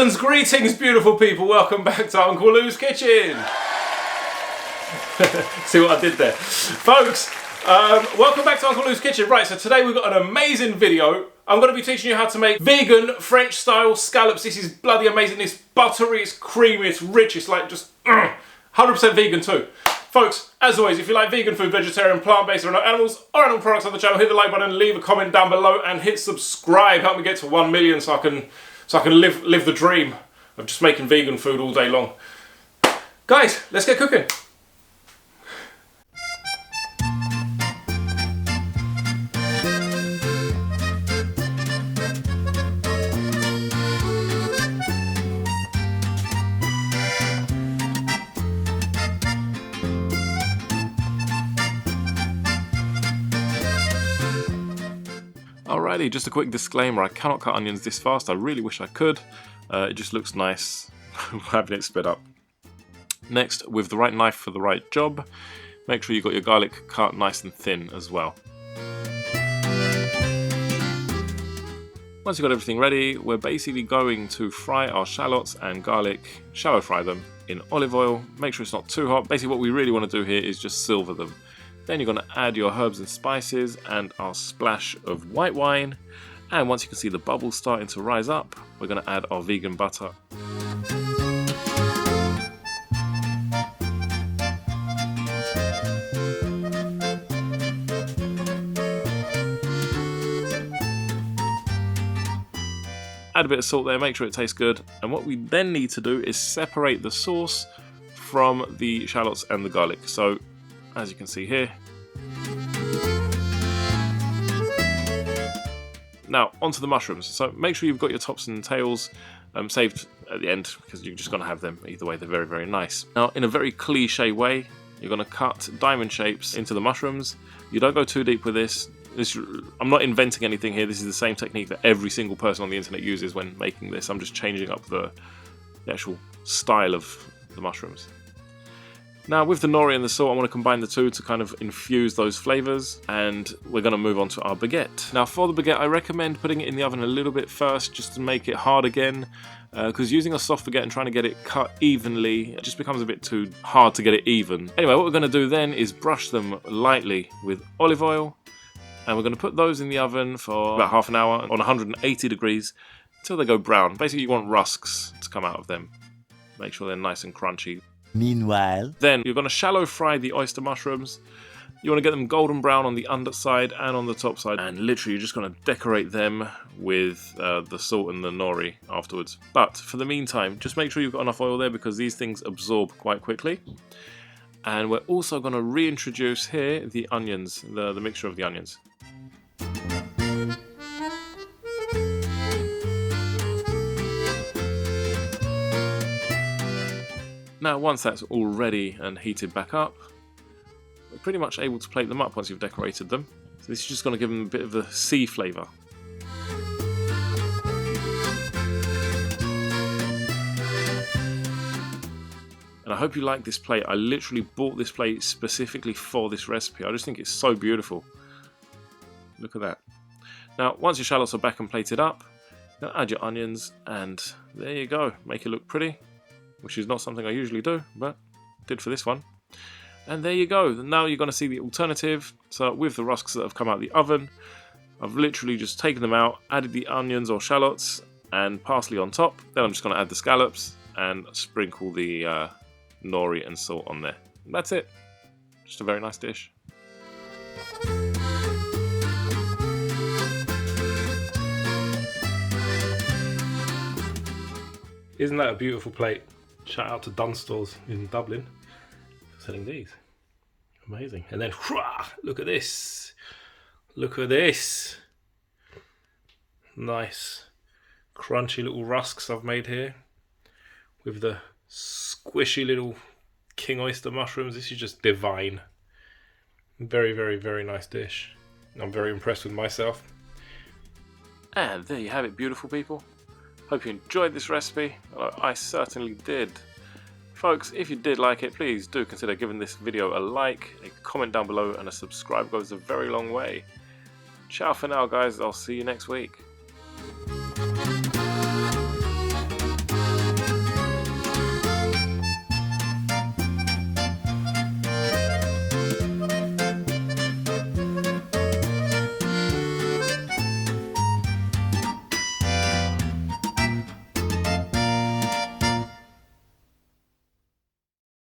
Season's greetings, beautiful people. Welcome back to Uncle Lou's Kitchen. See what I did there? Folks, welcome back to Uncle Lou's Kitchen. Right, so today we've got an amazing video. I'm going to be teaching you how to make vegan French style scallops. This is bloody amazing. It's buttery, it's creamy, it's rich. It's like just 100% vegan too. Folks, as always, if you like vegan food, vegetarian, plant-based, or no animals or animal products on the channel, hit the like button, leave a comment down below, and hit subscribe. Help me get to 1 million so I can live the dream of just making vegan food all day long. Guys, let's get cooking. Alrighty, just a quick disclaimer, I cannot cut onions this fast. I really wish I could. It just looks nice having it sped up. Next, with the right knife for the right job, make sure you've got your garlic cut nice and thin as well. Once you've got everything ready, we're basically going to fry our shallots and garlic, shallow fry them in olive oil. Make sure it's not too hot. Basically what we really want to do here is just silver them. Then you're going to add your herbs and spices and our splash of white wine. And once you can see the bubbles starting to rise up, we're going to add our vegan butter. Add a bit of salt there, make sure it tastes good. And what we then need to do is separate the sauce from the shallots and the garlic. So, as you can see here. Now, onto the mushrooms. So make sure you've got your tops and tails saved at the end, because you're just going to have them either way. They're very, very nice. Now, in a very cliche way, you're going to cut diamond shapes into the mushrooms. You don't go too deep with this. I'm not inventing anything here. This is the same technique that every single person on the internet uses when making this. I'm just changing up the actual style of the mushrooms. Now with the nori and the salt, I want to combine the two to kind of infuse those flavours, and we're going to move on to our baguette. Now for the baguette, I recommend putting it in the oven a little bit first just to make it hard again, because using a soft baguette and trying to get it cut evenly, it just becomes a bit too hard to get it even. Anyway, what we're going to do then is brush them lightly with olive oil, and we're going to put those in the oven for about half an hour on 180 degrees until they go brown. Basically you want rusks to come out of them. Make sure they're nice and crunchy. Meanwhile, then you're going to shallow fry the oyster mushrooms. You want to get them golden brown on the underside and on the top side, and literally you're just going to decorate them with the salt and the nori afterwards. But for the meantime, just make sure you've got enough oil there, because these things absorb quite quickly. And we're also going to reintroduce here the onions, the mixture of the onions. Now once that's all ready and heated back up, we're pretty much able to plate them up once you've decorated them. So this is just going to give them a bit of a sea flavour. And I hope you like this plate. I literally bought this plate specifically for this recipe. I just think it's so beautiful. Look at that. Now once your shallots are back and plated up, now add your onions, and there you go. Make it look pretty. Which is not something I usually do, but did for this one. And there you go. Now you're going to see the alternative. So with the rusks that have come out of the oven, I've literally just taken them out, added the onions or shallots and parsley on top. Then I'm just going to add the scallops and sprinkle the nori and salt on there. And that's it. Just a very nice dish. Isn't that a beautiful plate? Shout out to Dunstall's in Dublin for selling these. Amazing. And then, look at this. Look at this. Nice, crunchy little rusks I've made here with the squishy little king oyster mushrooms. This is just divine. Very, very, very nice dish. I'm very impressed with myself. And there you have it, beautiful people. Hope you enjoyed this recipe. I certainly did. Folks, if you did like it, please do consider giving this video a like, a comment down below, and a subscribe goes a very long way. Ciao for now, guys. I'll see you next week.